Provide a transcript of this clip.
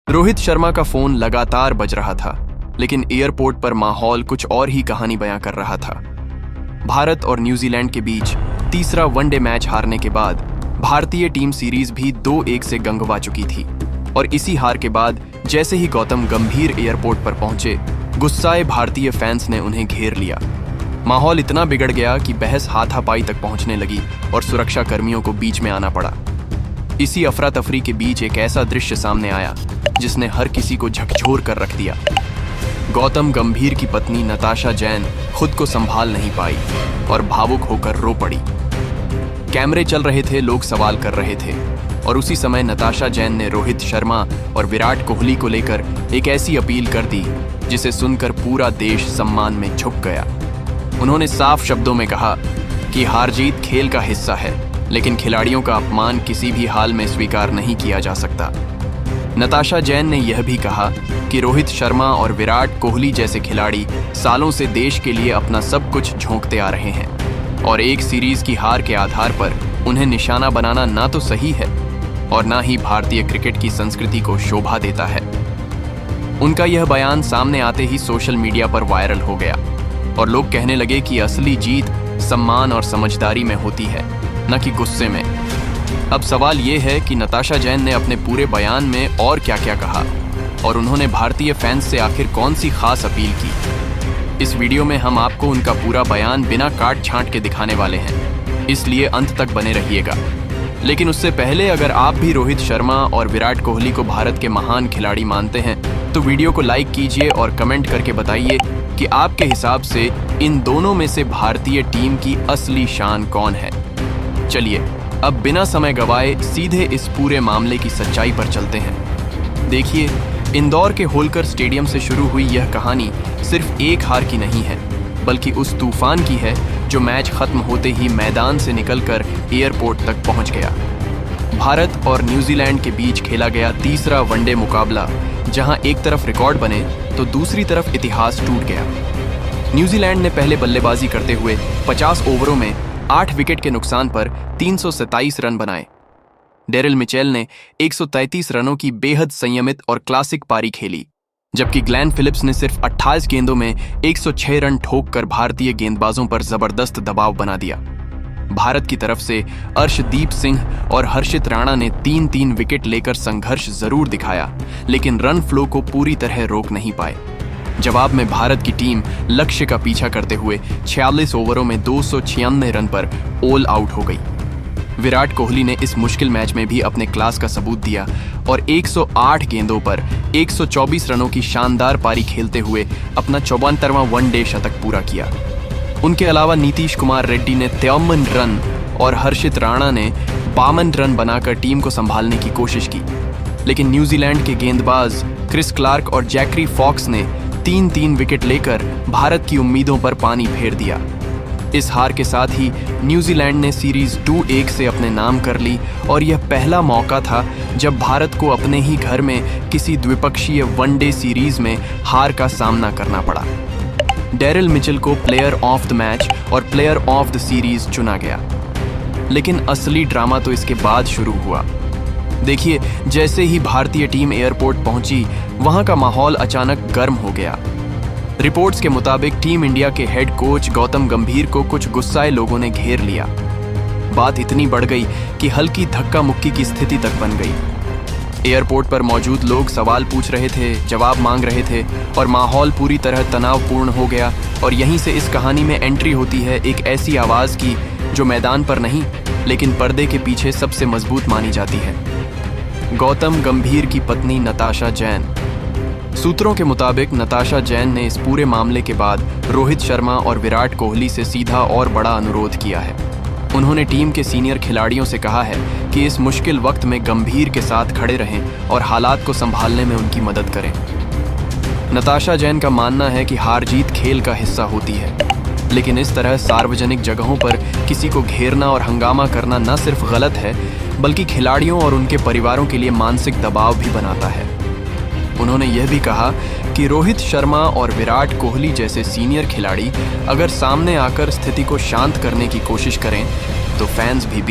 रोहित शर्मा का फोन लगातार बज रहा था, लेकिन एयरपोर्ट पर माहौल कुछ और ही कहानी बयां कर रहा था। भारत और न्यूजीलैंड के बीच तीसरा वनडे मैच हारने के बाद भारतीय टीम सीरीज भी 2-1 से गंगवा चुकी थी और इसी हार के बाद जैसे ही गौतम गंभीर एयरपोर्ट पर पहुंचे, गुस्साए भारतीय फैंस ने उन्हें घेर लिया। माहौल इतना बिगड़ गया कि बहस हाथापाई तक पहुंचने लगी और सुरक्षा कर्मियों को बीच में आना पड़ा। इसी अफरा तफरी के बीच एक ऐसा दृश्य सामने आया जिसने हर किसी को झकझोर कर रख दिया। गौतम गंभीर की पत्नी नताशा जैन खुद को संभाल नहीं पाई और भावुक होकर रो पड़ी। कैमरे चल रहे थे, लोग सवाल कर रहे थे और उसी समय नताशा जैन ने रोहित शर्मा और विराट कोहली को लेकर एक ऐसी अपील कर दी जिसे सुनकर पूरा देश सम्मान में झुक गया। उन्होंने साफ शब्दों में कहा कि हार जीत खेल का हिस्सा है, लेकिन खिलाड़ियों का अपमान किसी भी हाल में स्वीकार नहीं किया जा सकता। नताशा जैन ने यह भी कहा कि रोहित शर्मा और विराट कोहली जैसे खिलाड़ी सालों से देश के लिए अपना सब कुछ झोंकते आ रहे हैं और एक सीरीज की हार के आधार पर उन्हें निशाना बनाना ना तो सही है और ना ही भारतीय क्रिकेट की संस्कृति को शोभा देता है। उनका यह बयान सामने आते ही सोशल मीडिया पर वायरल हो गया और लोग कहने लगे कि असली जीत सम्मान और समझदारी में होती है, न कि गुस्से में। अब सवाल ये है कि नताशा जैन ने अपने पूरे बयान में और क्या-क्या कहा और उन्होंने भारतीय फैंस से आखिर कौन सी खास अपील की। इस वीडियो में हम आपको उनका पूरा बयान बिना काट छांट के दिखाने वाले हैं, इसलिए अंत तक बने रहिएगा। लेकिन उससे पहले अगर आप भी रोहित शर्मा और विराट कोहली को भारत के महान खिलाड़ी मानते हैं तो वीडियो को लाइक कीजिए और कमेंट करके बताइए कि आपके हिसाब से इन दोनों में से भारतीय टीम की असली शान कौन है। चलिए अब बिना समय गवाए सीधे इस पूरे मामले की सच्चाई पर चलते हैं। देखिए, इंदौर के होलकर स्टेडियम से शुरू हुई यह कहानी सिर्फ एक हार की नहीं है, बल्कि उस तूफान की है जो मैच खत्म होते ही मैदान से निकलकर एयरपोर्ट तक पहुंच गया। भारत और न्यूजीलैंड के बीच खेला गया तीसरा वनडे मुकाबला, जहां एक तरफ रिकॉर्ड बने तो दूसरी तरफ इतिहास टूट गया। न्यूजीलैंड ने पहले बल्लेबाजी करते हुए 50 ओवरों में 8 विकेट के नुकसान पर 327 रन बनाए। डेरिल मिचेल ने 133 रनों की बेहद संयमित और क्लासिक पारी खेली, जबकि ग्लेन फिलिप्स ने सिर्फ 28 गेंदों में 106 रन ठोककर भारतीय गेंदबाजों पर जबरदस्त दबाव बना दिया। भारत की तरफ से अर्शदीप सिंह और हर्षित राणा ने 3-3 विकेट लेकर संघर्ष जरूर दिखाया, लेकिन रन फ्लो को पूरी तरह रोक नहीं पाए। जवाब में भारत की टीम लक्ष्य का पीछा करते हुए 46 ओवरों में 296 रन पर ऑल आउट हो गई। विराट कोहली ने इस मुश्किल मैच में भी अपने क्लास का सबूत दिया और 108 गेंदों पर 124 रनों की शानदार पारी खेलते हुए अपना 74वां वनडे शतक पूरा किया। उनके अलावा नीतीश कुमार रेड्डी ने 53 रन और हर्षित राणा ने 52 रन बनाकर टीम को संभालने की कोशिश की, लेकिन न्यूजीलैंड के गेंदबाज क्रिस क्लार्क और जैकरी फॉक्स ने 3-3 विकेट लेकर भारत की उम्मीदों पर पानी फेर दिया। इस हार के साथ ही न्यूजीलैंड ने सीरीज 2-1 से अपने नाम कर ली और यह पहला मौका था जब भारत को अपने ही घर में किसी द्विपक्षीय वनडे सीरीज में हार का सामना करना पड़ा। डेरिल मिचेल को प्लेयर ऑफ द मैच और प्लेयर ऑफ द सीरीज चुना गया, लेकिन असली ड्रामा तो इसके बाद शुरू हुआ। देखिए, जैसे ही भारतीय टीम एयरपोर्ट पहुंची, वहां का माहौल अचानक गर्म हो गया। रिपोर्ट्स के मुताबिक टीम इंडिया के हेड कोच गौतम गंभीर को कुछ गुस्साए लोगों ने घेर लिया। बात इतनी बढ़ गई कि हल्की धक्का मुक्की की स्थिति तक बन गई। एयरपोर्ट पर मौजूद लोग सवाल पूछ रहे थे, जवाब मांग रहे थे और माहौल पूरी तरह तनावपूर्ण हो गया। और यहीं से इस कहानी में एंट्री होती है एक ऐसी आवाज की जो मैदान पर नहीं, लेकिन पर्दे के पीछे सबसे मजबूत मानी जाती है। गौतम गंभीर की पत्नी नताशा जैन। सूत्रों के मुताबिक नताशा जैन ने इस पूरे मामले के बाद रोहित शर्मा और विराट कोहली से सीधा और बड़ा अनुरोध किया है। उन्होंने टीम के सीनियर खिलाड़ियों से कहा है कि इस मुश्किल वक्त में गंभीर के साथ खड़े रहें और हालात को संभालने में उनकी मदद करें। नताशा जैन का मानना है कि हार जीत खेल का हिस्सा होती है, लेकिन इस तरह सार्वजनिक जगहों पर किसी को घेरना और हंगामा करना न सिर्फ गलत है, बल्कि खिलाड़ियों और उनके परिवारों के लिए मानसिक दबाव भी बनाता है। उन्होंने यह भी कहा कि रोहित शर्मा और विराट कोहली जैसे सीनियर खिलाड़ी अगर सामने आकर स्थिति को शांत करने की कोशिश करें तो फैंस भी